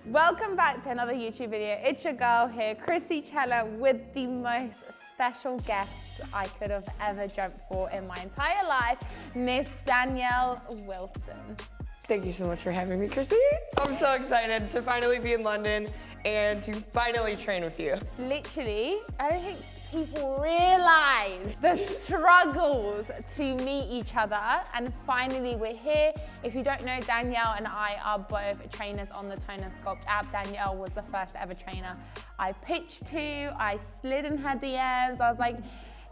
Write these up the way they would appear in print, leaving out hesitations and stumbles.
Welcome back to another YouTube video. It's your girl here, Krissy Cela, with the most special guest I could have ever dreamt for in my entire life, Miss Danielle Wilson. Thank you so much for having me, Krissy. I'm so excited to finally be in London and to finally train with you. Literally, I don't think people realize the struggles to meet each other, and finally we're here. If you don't know, Danielle and I are both trainers on the Toner Sculpt app. Danielle was the first ever trainer I pitched to. I slid in her DMs. I was like,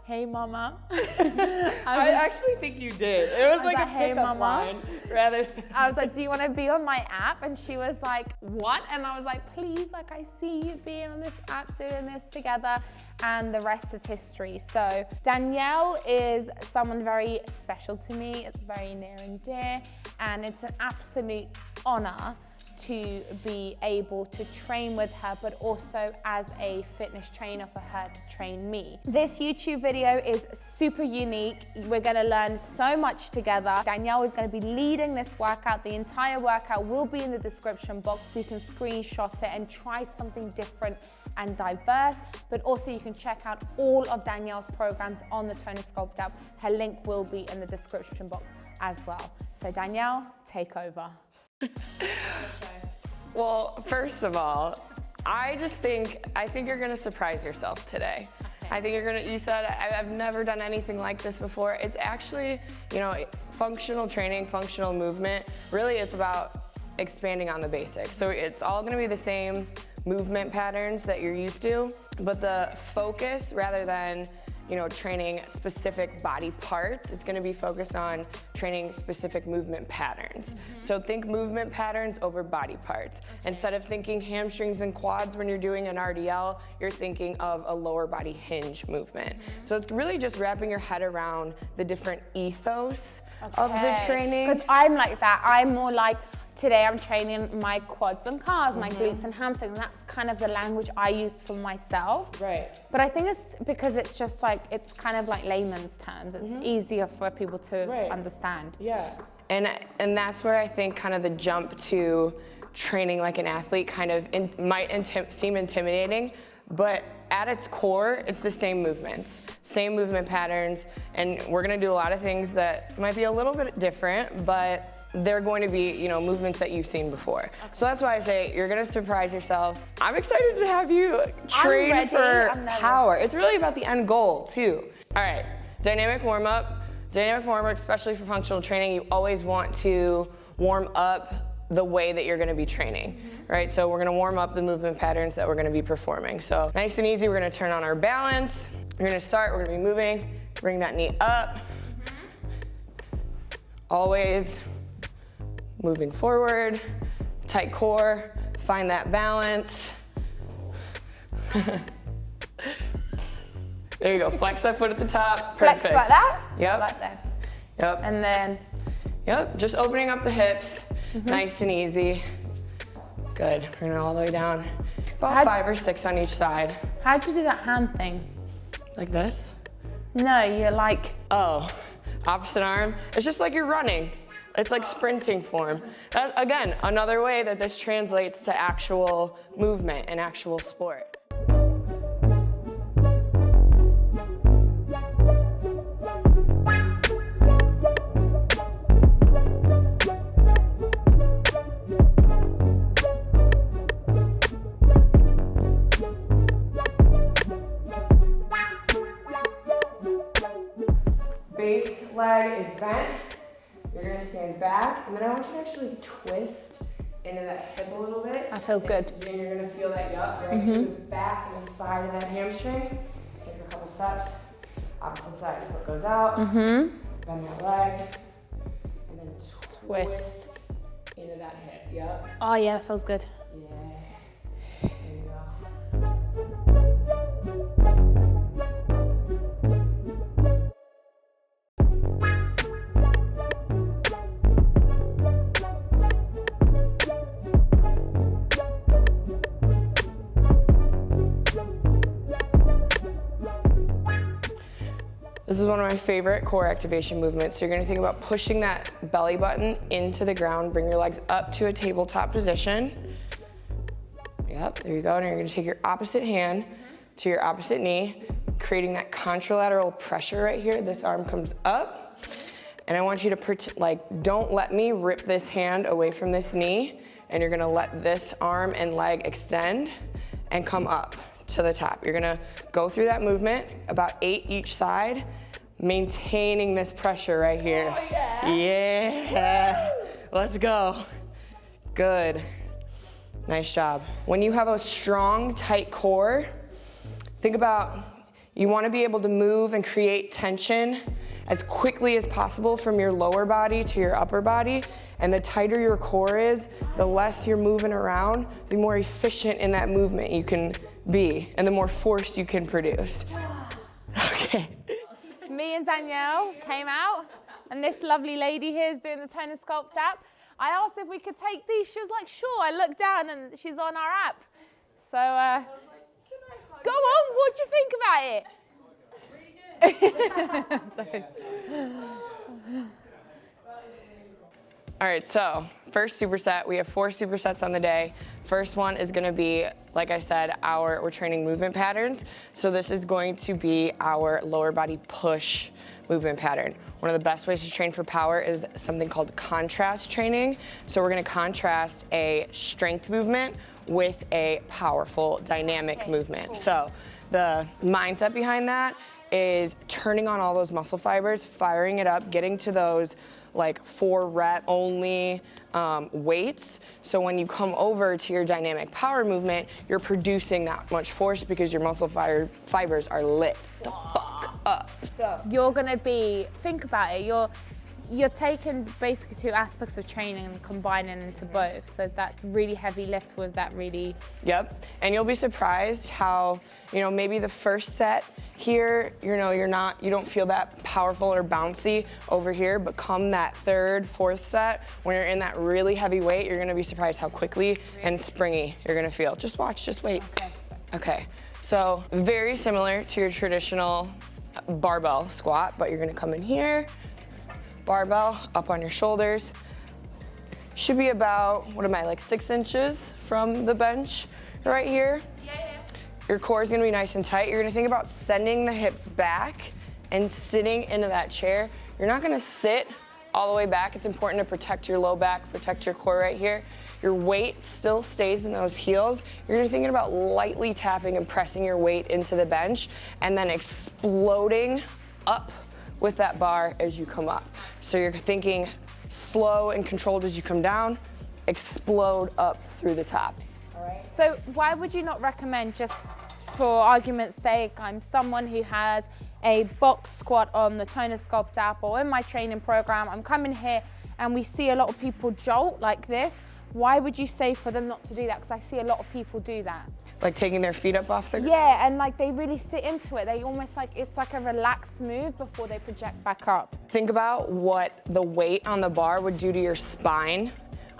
hey mama. I actually think you did. It was like a hey pickup line rather than... I was like, do you want to be on my app? And she was like, what? And I was like, please, like I see you being on this app doing this together. And the rest is history. So Danielle is someone very special to me. It's very near and dear. And it's an absolute honor to be able to train with her, but also as a fitness trainer for her to train me. This YouTube video is super unique. We're gonna learn so much together. Danielle is gonna be leading this workout. The entire workout will be in the description box, so you can screenshot it and try something different and diverse, but also you can check out all of Danielle's programs on the Toner Sculpt app. Her link will be in the description box as well. So Danielle, take over. Well, first of all, I think you're gonna surprise yourself today. Okay. I think you said, I've never done anything like this before. It's actually, you know, functional training, functional movement. Really, it's about expanding on the basics. So it's all gonna be the same movement patterns that you're used to, but the focus, rather than training specific body parts, it's going to be focused on training specific movement patterns. So think movement patterns over body parts. Instead of thinking hamstrings and quads when you're doing an RDL, you're thinking of a lower body hinge movement. So it's really just wrapping your head around the different ethos of the training. Because I'm like that. I'm more like, today I'm training my quads and calves, my glutes and hamstrings, and that's kind of the language I use for myself. Right. But I think it's because it's just like, it's kind of like layman's terms. It's easier for people to understand. Yeah. And that's where I think kind of the jump to training like an athlete kind of might seem intimidating, but at its core, it's the same movements, same movement patterns, and we're gonna do a lot of things that might be a little bit different, but they're going to be, movements that you've seen before. Okay. So that's why I say you're gonna surprise yourself. I'm excited to have you train for power. It's really about the end goal too. All right, dynamic warm-up. Dynamic warm-up, especially for functional training, you always want to warm up the way that you're gonna be training, right? So we're gonna warm up the movement patterns that we're gonna be performing. So nice and easy, we're gonna turn on our balance. We're gonna start, we're gonna be moving, bring that knee up. Always moving forward, tight core, find that balance. There you go, flex that foot at the top, perfect. Flex like that? Yep. Like that. Yep. And then? Yep, just opening up the hips, nice and easy. Good, bring it all the way down. About 5 or 6 on each side. How'd you do that hand thing? Like this? No, you're like... Oh, opposite arm. It's just like you're running. It's like sprinting form. That, again, another way that this translates to actual movement and actual sport. Base leg is bent. You're gonna stand back, and then I want you to actually twist into that hip a little bit. That feels good. Then you're gonna feel that right through the back and the side of that hamstring. Take a couple steps. Opposite side, foot goes out. Bend that leg, and then twist into that hip. Yep. Oh yeah, that feels good. Yeah. There you go. This is one of my favorite core activation movements. So you're gonna think about pushing that belly button into the ground, bring your legs up to a tabletop position, Yep, there you go. And you're gonna take your opposite hand to your opposite knee, creating that contralateral pressure right here. This arm comes up. And I want you to, don't let me rip this hand away from this knee. And you're gonna let this arm and leg extend and come up to the top. You're gonna go through that movement, about 8 each side, maintaining this pressure right here. Oh, yeah. Yeah. Let's go. Good. Nice job. When you have a strong, tight core, think about, you want to be able to move and create tension as quickly as possible from your lower body to your upper body. And the tighter your core is, the less you're moving around, the more efficient in that movement you can be, and the more force you can produce. Okay. Me and Danielle came out, and this lovely lady here is doing the Toner Sculpt app. I asked if we could take these. She was like, sure. I looked down, and she's on our app. So, go on. What do you think about it? All right, so first superset, we have 4 supersets on the day. First one is gonna be, like I said, we're training movement patterns. So this is going to be our lower body push movement pattern. One of the best ways to train for power is something called contrast training. So we're gonna contrast a strength movement with a powerful dynamic movement. So the mindset behind that is turning on all those muscle fibers, firing it up, getting to those like 4 rep only weights. So when you come over to your dynamic power movement, you're producing that much force because your muscle fibers are lit the fuck up. So you're gonna be, think about it, you're taking basically 2 aspects of training and combining into both. So that really heavy lift with that really. Yep, and you'll be surprised how, maybe the first set here, you don't feel that powerful or bouncy over here, but come that 3rd, 4th set, when you're in that really heavy weight, you're gonna be surprised how quickly and springy you're gonna feel. Just watch, just wait. Okay, so very similar to your traditional barbell squat, but you're gonna come in here, barbell up on your shoulders. Should be about, 6 inches from the bench right here. Your core is gonna be nice and tight. You're gonna think about sending the hips back and sitting into that chair. You're not gonna sit all the way back. It's important to protect your low back, protect your core right here. Your weight still stays in those heels. You're gonna be thinking about lightly tapping and pressing your weight into the bench and then exploding up with that bar as you come up. So you're thinking slow and controlled as you come down, explode up through the top. So why would you not recommend, just for argument's sake, I'm someone who has a box squat on the Toner Sculpt app or in my training program, I'm coming here and we see a lot of people jolt like this. Why would you say for them not to do that? Because I see a lot of people do that. Like taking their feet up off the ground? Yeah, and they really sit into it. They almost it's like a relaxed move before they project back up. Think about what the weight on the bar would do to your spine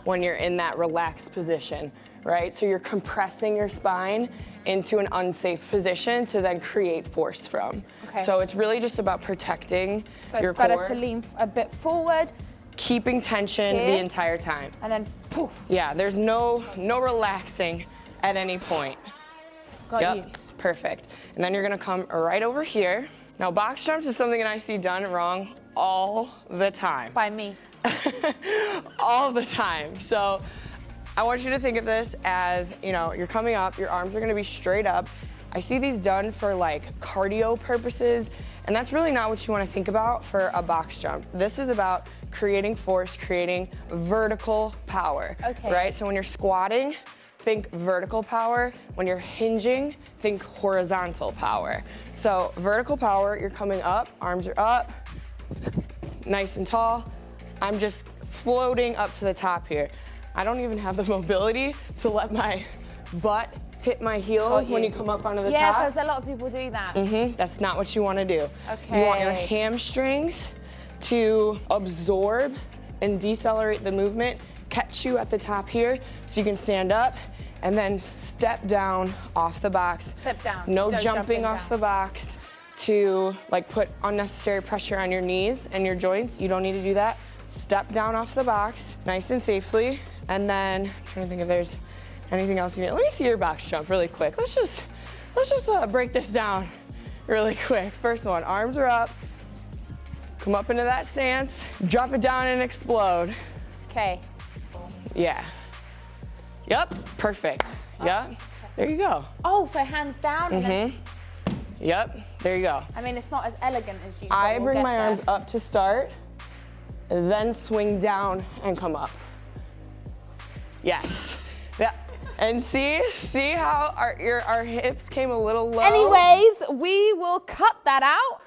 when you're in that relaxed position, right? So you're compressing your spine into an unsafe position to then create force from. Okay. So it's really just about protecting your core. So it's better to lean a bit forward. Keeping tension the entire time. And then poof. Yeah, there's no relaxing at any point. Got you. Perfect. And then you're gonna come right over here. Now box jumps is something that I see done wrong all the time. By me. All the time. So I want you to think of this as, you're coming up, your arms are gonna be straight up. I see these done for cardio purposes, and that's really not what you wanna think about for a box jump. This is about creating force, creating vertical power, right? So when you're squatting, think vertical power. When you're hinging, think horizontal power. So vertical power, you're coming up, arms are up, nice and tall. I'm just floating up to the top here. I don't even have the mobility to let my butt hit my heels when you come up onto the top. Yeah, because a lot of people do that. That's not what you want to do. Okay. You want your hamstrings to absorb and decelerate the movement, catch you at the top here so you can stand up and then step down off the box. Step down. No jumping off the box to put unnecessary pressure on your knees and your joints. You don't need to do that. Step down off the box, nice and safely. And then, I'm trying to think if there's Anything else you need? Let me see your box jump really quick. Let's just break this down really quick. First one, arms are up. Come up into that stance, drop it down and explode. Okay. Yeah. Yep, perfect. Yep, there you go. Oh, so hands down and then... Yep, there you go. I mean, it's not as elegant as you. I bring my arms up to start, then swing down and come up. Yes. Yeah. And see how our hips came a little low? Anyways, we will cut that out.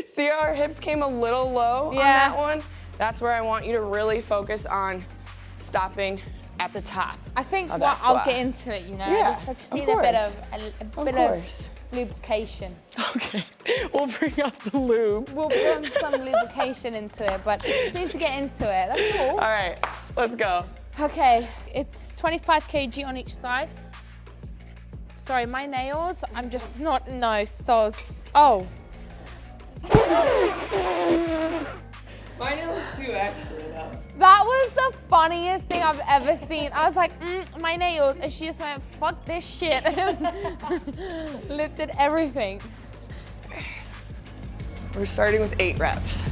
See how our hips came a little low on that one? That's where I want you to really focus on stopping at the top. I think I'll get into it, you know. Yeah, I just need a bit of lubrication. Okay, we'll bring out the lube. We'll bring some lubrication into it, but just need to get into it. That's all. All right, let's go. Okay, it's 25 kg on each side. Sorry, my nails, I'm just not, no, soz. Oh. My nails too, actually, though. That was the funniest thing I've ever seen. I was like, my nails, and she just went, fuck this shit, and lifted everything. We're starting with 8 reps.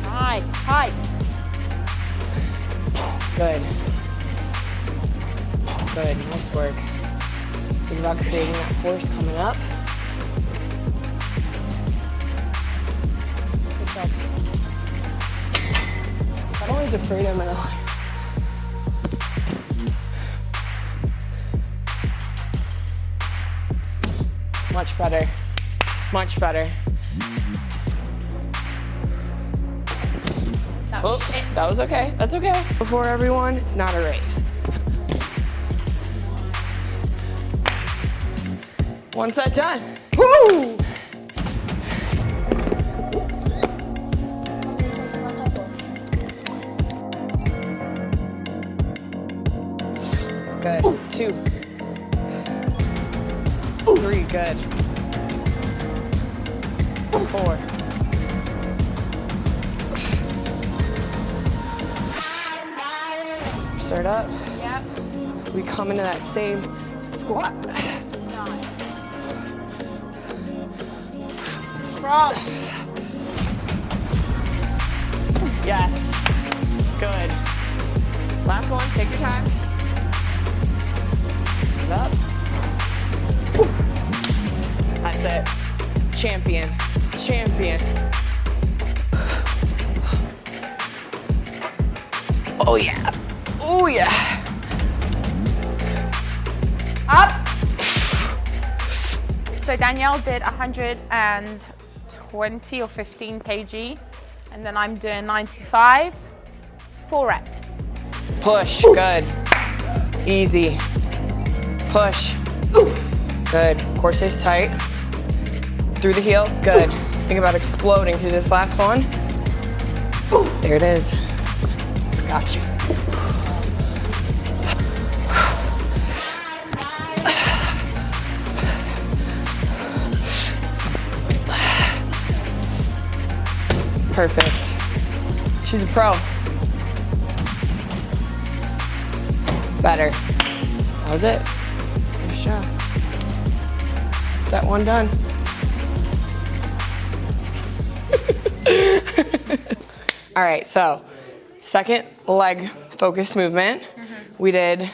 Nice, tight. Good. Good, nice work. Think about creating that force coming up. Good job. I'm always afraid I'm gonna Much better. Much better. That was okay. That's okay. Before everyone, it's not a race. One set done. Woo! Good. 2. 3, good. 4. Start up. Yep. We come into that same squat. Nice. Strong. Yes. Good. Last one, take your time. Up. That's it. Champion. Champion. Oh yeah. Oh yeah. Up. So Danielle did 120 or 15 kg, and then I'm doing 95, 4 reps. Push, good. Easy. Push. Good. Core stays tight. Through the heels, good. Think about exploding through this last one. There it is. Got you. Perfect. She's a pro. Better. That was it. Nice job. Set 1 done. All right, so second leg focused movement. We did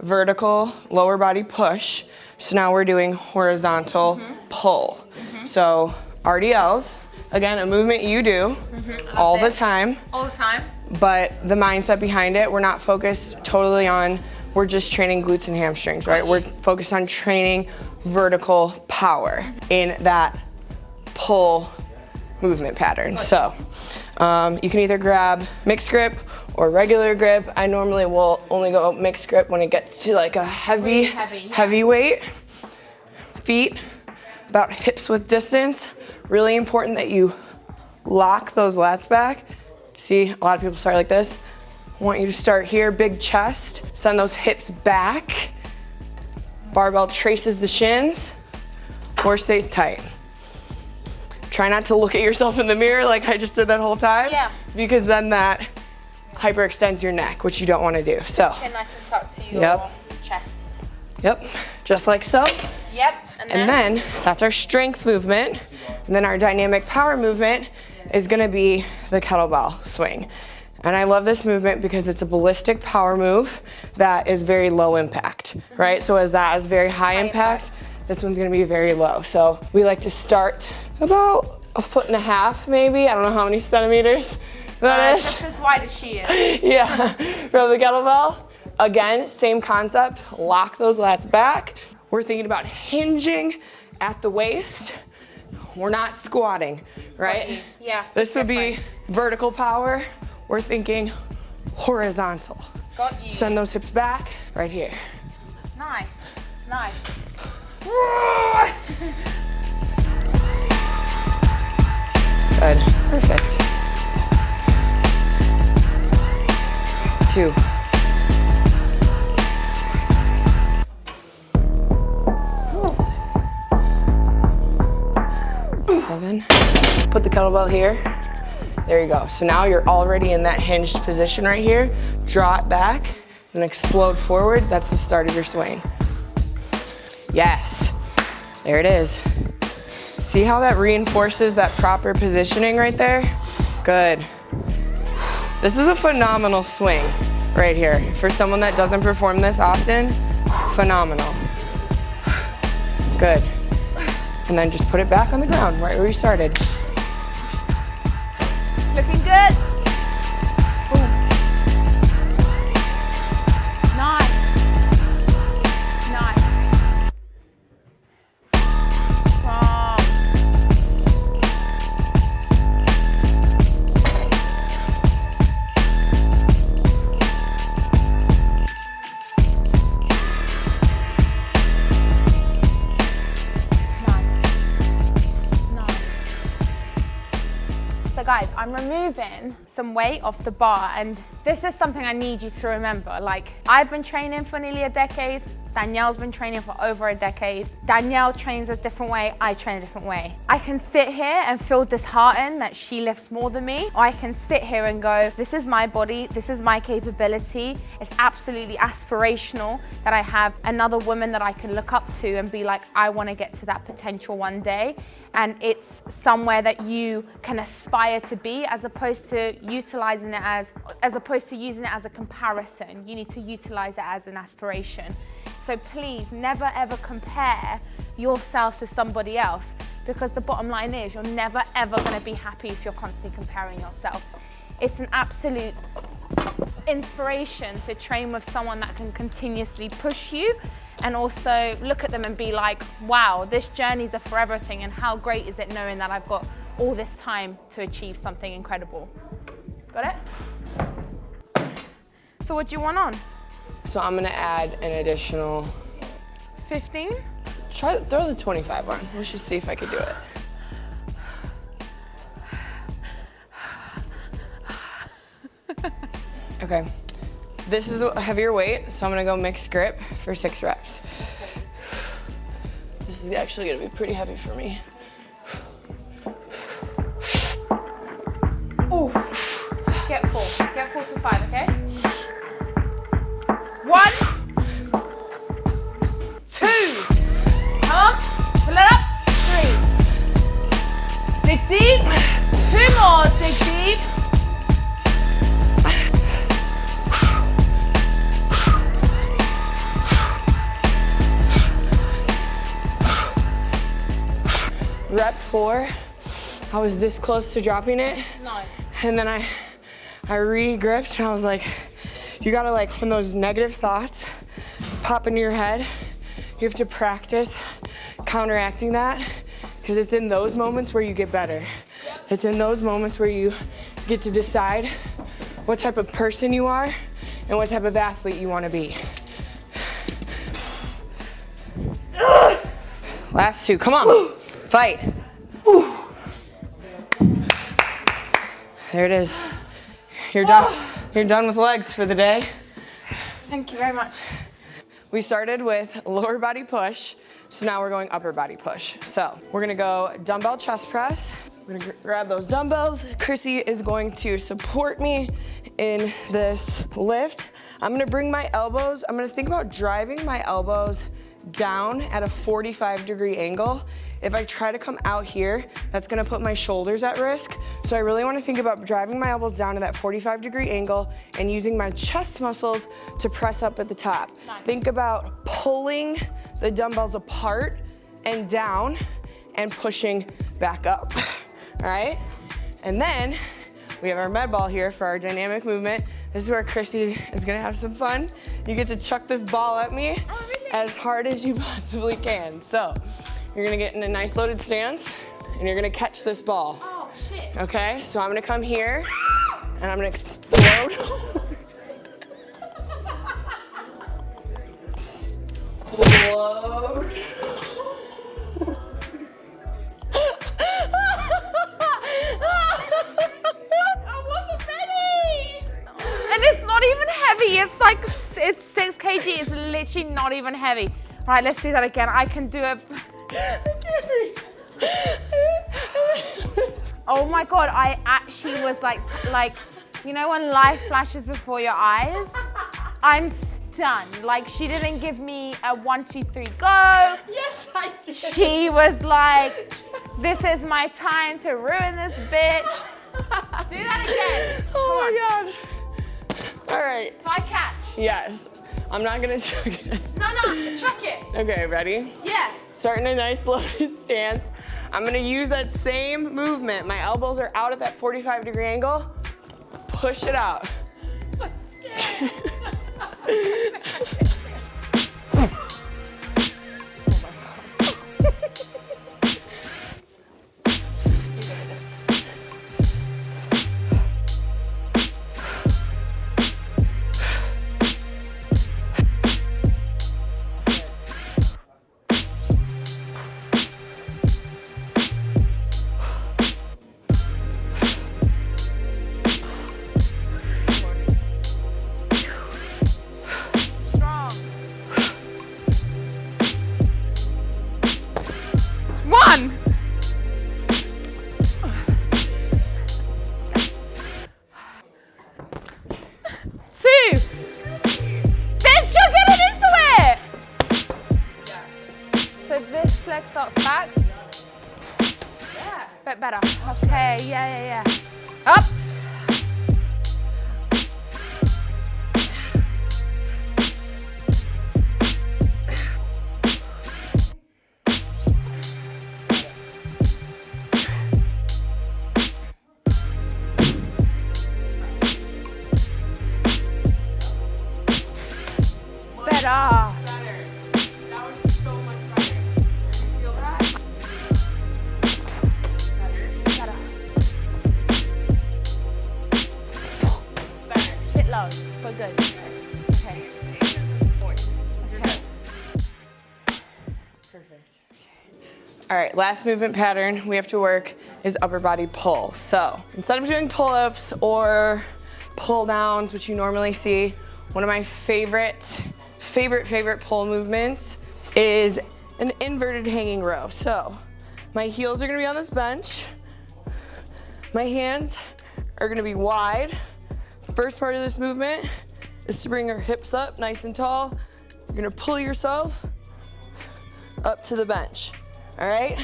vertical lower body push. So now we're doing horizontal pull. So RDLs, again, a movement you do all the time. All the time. But the mindset behind it, we're not focused totally on, we're just training glutes and hamstrings, right? We're focused on training vertical power in that pull movement pattern. So you can either grab mixed grip or regular grip. I normally will only go mixed grip when it gets to like a heavy weight. Feet about hips width distance. Really important that you lock those lats back. See, a lot of people start like this. I want you to start here, big chest. Send those hips back. Barbell traces the shins. Core stays tight. Try not to look at yourself in the mirror like I just did that whole time. Yeah. Because then that hyperextends your neck, which you don't want to do. So. Chin nice and tucked to your chest. Yep. Just like so. Yep. And then that's our strength movement. And then our dynamic power movement is going to be the kettlebell swing. And I love this movement because it's a ballistic power move that is very low impact, right? So as that is very high impact, this one's gonna be very low. So we like to start about 1.5 feet maybe. I don't know how many centimeters that is. Just as wide as she is. Yeah, from the kettlebell. Again, same concept, lock those lats back. We're thinking about hinging at the waist. We're not squatting, right? Yeah. This would be vertical power. We're thinking horizontal. Got you. Send those hips back right here. Nice, nice. Good, perfect. 2. 7. Put the kettlebell here. There you go. So now you're already in that hinged position right here. Draw it back and explode forward. That's the start of your swing. Yes, there it is. See how that reinforces that proper positioning right there? Good. This is a phenomenal swing right here. For someone that doesn't perform this often, phenomenal. Good. And then just put it back on the ground right where you started. Looking good. Ooh. Nice. Nice. Strong. So guys, I'm removing some weight off the bar, and this is something I need you to remember. Like, I've been training for nearly a decade. Danielle's been training for over a decade. Danielle trains a different way, I train a different way. I can sit here and feel disheartened that she lifts more than me, or I can sit here and go, this is my body, this is my capability. It's absolutely aspirational that I have another woman that I can look up to and be like, I want to get to that potential one day. And it's somewhere that you can aspire to be, as opposed to utilizing it as opposed to using it as a comparison. You need to utilize it as an aspiration. So please never ever compare yourself to somebody else, because the bottom line is you're never ever going to be happy if you're constantly comparing yourself. It's an absolute inspiration to train with someone that can continuously push you, and also look at them and be like, wow, this journey's a forever thing, and how great is it knowing that I've got all this time to achieve something incredible. Got it? So what do you want on? So I'm gonna add an additional 15? Throw the 25 on. Let's just see if I could do it. Okay, this is a heavier weight, so I'm gonna go mixed grip for 6 reps. This is actually gonna be pretty heavy for me. Ooh. Get 4 to 5, okay? 1, 2, come on, pull it up, 3, dig deep, 2 more, dig deep. Rep 4, I was this close to dropping it. No. And then I re-gripped and I was like, you gotta, like, when those negative thoughts pop into your head, you have to practice counteracting that, because it's in those moments where you get better. It's in those moments where you get to decide what type of person you are and what type of athlete you want to be. Last 2, come on, fight. There it is. You're done. You're done with legs for the day. Thank you very much. We started with lower body push, So now we're going upper body push. So we're gonna go dumbbell chest press. We're gonna grab those dumbbells. Krissy is going to support me in this lift. I'm gonna bring my elbows, I'm gonna think about driving my elbows down at a 45-degree angle. If I try to come out here, that's gonna put my shoulders at risk. So I really wanna think about driving my elbows down to that 45-degree angle and using my chest muscles to press up at the top. Nice. Think about pulling the dumbbells apart and down and pushing back up, all right? And then we have our med ball here for our dynamic movement. This is where Krissy is gonna have some fun. You get to chuck this ball at me as hard as you possibly can. So you're gonna get in a nice loaded stance and you're gonna catch this ball. Oh, shit. Okay, so I'm gonna come here and I'm gonna explode. Explode. And it's not even heavy. It's like, it's 6 kg. It's literally not even heavy. All right, let's do that again. I can do it. Oh my God, I actually was like, you know when life flashes before your eyes? I'm stunned. Like, she didn't give me a 1, 2, 3, go. Yes, I did. She was like, this is my time to ruin this bitch. Do that again. Oh my God. All right. So I catch. Yes. I'm not gonna chuck it. No, chuck it. Okay, ready? Yeah. Starting a nice loaded stance. I'm gonna use that same movement. My elbows are out at that 45-degree angle. Push it out. So scared. Leg starts back. Yeah. Bit better. Okay, yeah. Up. Better. But good. Okay. Okay. Perfect. All right, last movement pattern we have to work is upper body pull. So instead of doing pull-ups or pull downs, which you normally see, one of my favorite pull movements is an inverted hanging row. So my heels are gonna be on this bench. My hands are gonna be wide. First part of this movement is to bring your hips up nice and tall. You're gonna pull yourself up to the bench, all right?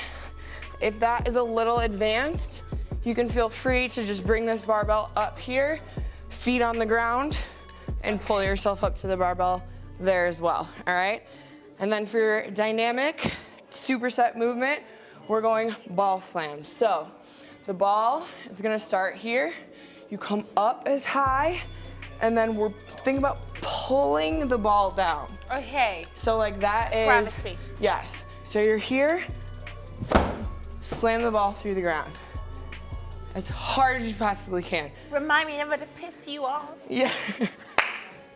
If that is a little advanced, you can feel free to just bring this barbell up here, feet on the ground, and pull yourself up to the barbell there as well, all right? And then for your dynamic superset movement, we're going ball slam. So the ball is gonna start here. You come up as high, and then we're thinking about pulling the ball down. Okay. So like that is— gravity. Yes. So you're here, slam the ball through the ground as hard as you possibly can. Remind me never to piss you off. Yeah.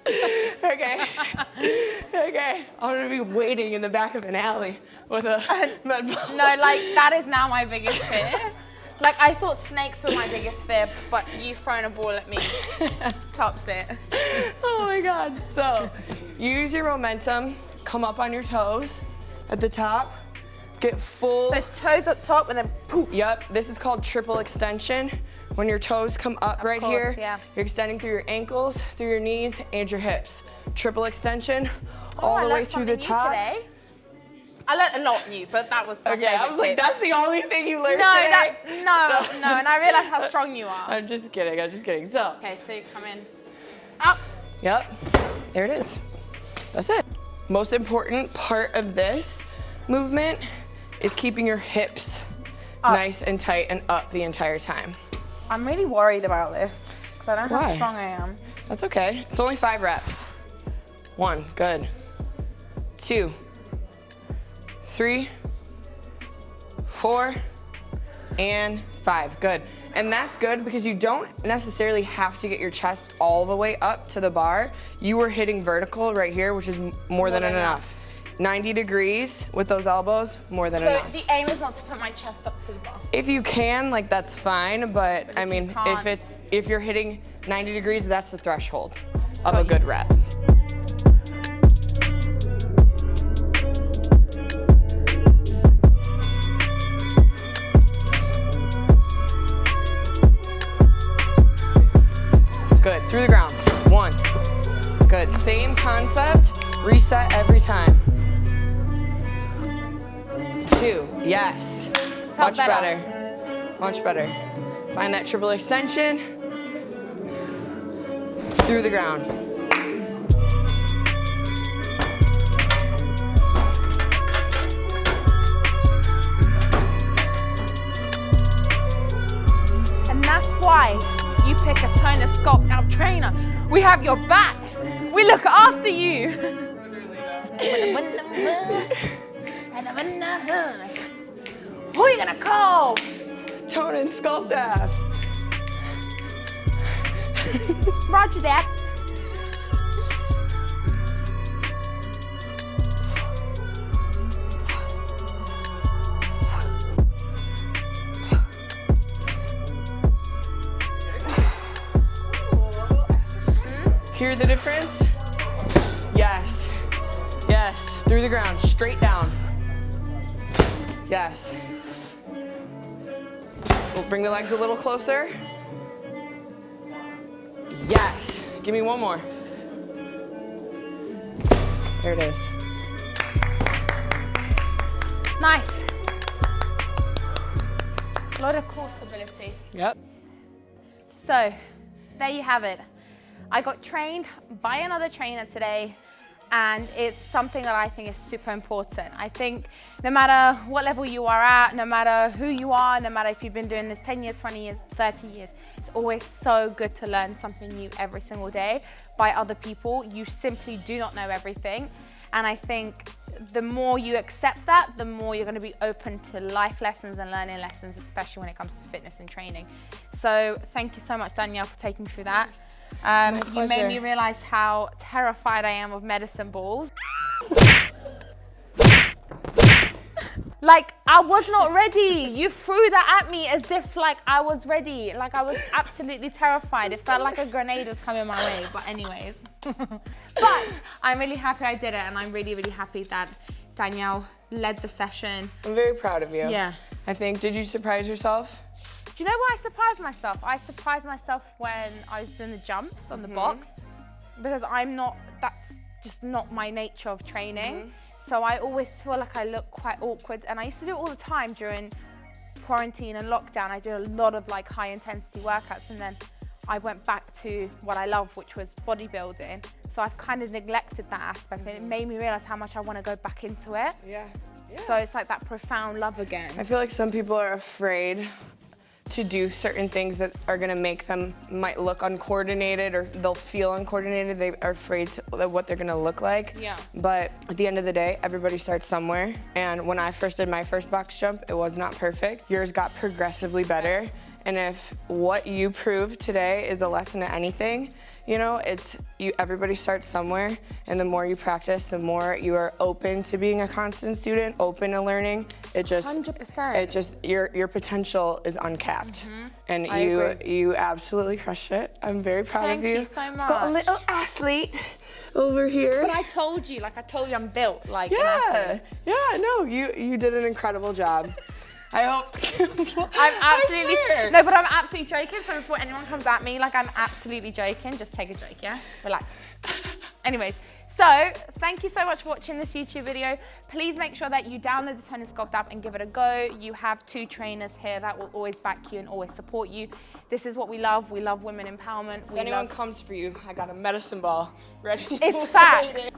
Okay. Okay. I'm gonna be waiting in the back of an alley with a med ball. No, like that is now my biggest fear. Like, I thought snakes were my biggest fear, but you've thrown a ball at me. Tops it. Oh my God. So use your momentum, come up on your toes, at the top. Get full. So toes up top and then poof. Yep, this is called triple extension. When your toes come up right here, you're extending through your ankles, through your knees, and your hips. Triple extension all the way through the top. Today. I learned a lot new, but that was okay. I was like, that's the only thing you learned no, today? No, and I realized how strong you are. I'm just kidding, So. Okay, so you come in, up. Yep, there it is. That's it. Most important part of this movement is keeping your hips nice and tight and up the entire time. I'm really worried about this because I don't know how strong I am. That's okay. It's only 5 reps. 1, good. 2, 3, 4, and 5, good. And that's good because you don't necessarily have to get your chest all the way up to the bar. You were hitting vertical right here, which is more than enough. 90 degrees with those elbows, more than enough. So the aim is not to put my chest up to the bar? If you can, like that's fine, but I mean, if you're hitting 90 degrees, that's the threshold of a good rep. Good, through the ground. 1, good. Same concept, reset every time. 2, yes. Much better. Much better. Find that triple extension. Through the ground. And that's why you pick a toner sculpt out trainer. We have your back. We look after you. Who are you gonna call? Tone and sculpt app. Roger that. Hear the difference? Yes. Yes. Through the ground, straight down. Yes. We'll bring the legs a little closer. Yes. Give me one more. There it is. Nice. A lot of core stability. Yep. So, there you have it. I got trained by another trainer today, and it's something that I think is super important. I think no matter what level you are at, no matter who you are, no matter if you've been doing this 10 years, 20 years, 30 years, it's always so good to learn something new every single day by other people. You simply do not know everything. And I think the more you accept that, the more you're going to be open to life lessons and learning lessons, especially when it comes to fitness and training. So thank you so much, Danielle, for taking me through that. You made me realize how terrified I am of medicine balls. Like, I was not ready. You threw that at me as if like I was ready. Like I was absolutely terrified. It felt like a grenade was coming my way, but anyways. But I'm really happy I did it, and I'm really, really happy that Danielle led the session. I'm very proud of you. Yeah. I think, did you surprise yourself? Do you know why I surprised myself? I surprised myself when I was doing the jumps on the box, because that's just not my nature of training. So I always feel like I look quite awkward, and I used to do it all the time during quarantine and lockdown. I did a lot of like high intensity workouts, and then I went back to what I love, which was bodybuilding. So I've kind of neglected that aspect, and it made me realize how much I want to go back into it. Yeah. So it's like that profound love again. I feel like some people are afraid to do certain things that are gonna make them might look uncoordinated, or they'll feel uncoordinated. They are afraid of what they're gonna look like. Yeah. But at the end of the day, everybody starts somewhere. And when I first did my first box jump, it was not perfect. Yours got progressively better. And if what you prove today is a lesson to anything, you know, everybody starts somewhere, and the more you practice, the more you are open to being a constant student, open to learning. It just 100%. It just your potential is uncapped, and I agree. you absolutely crushed it. I'm very proud of you. Thank you so much. Got a little athlete over here. But I told you I'm built like an Yeah, athlete. yeah, no, you did an incredible job. I hope. I'm absolutely, I swear. no, but I'm absolutely joking. So before anyone comes at me, like I'm absolutely joking, just take a joke, yeah? Relax. Anyways, so thank you so much for watching this YouTube video. Please make sure that you download the Tony Sculpt app and give it a go. You have 2 trainers here that will always back you and always support you. This is what we love. We love women empowerment. If anyone comes for you, I got a medicine ball ready. It's facts.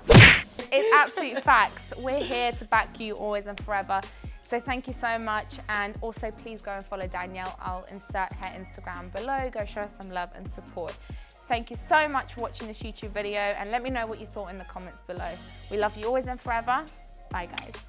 It's absolute facts. We're here to back you always and forever. So thank you so much, and also please go and follow Danielle. I'll insert her Instagram below. Go show her some love and support. Thank you so much for watching this YouTube video, and let me know what you thought in the comments below. We love you always and forever. Bye guys.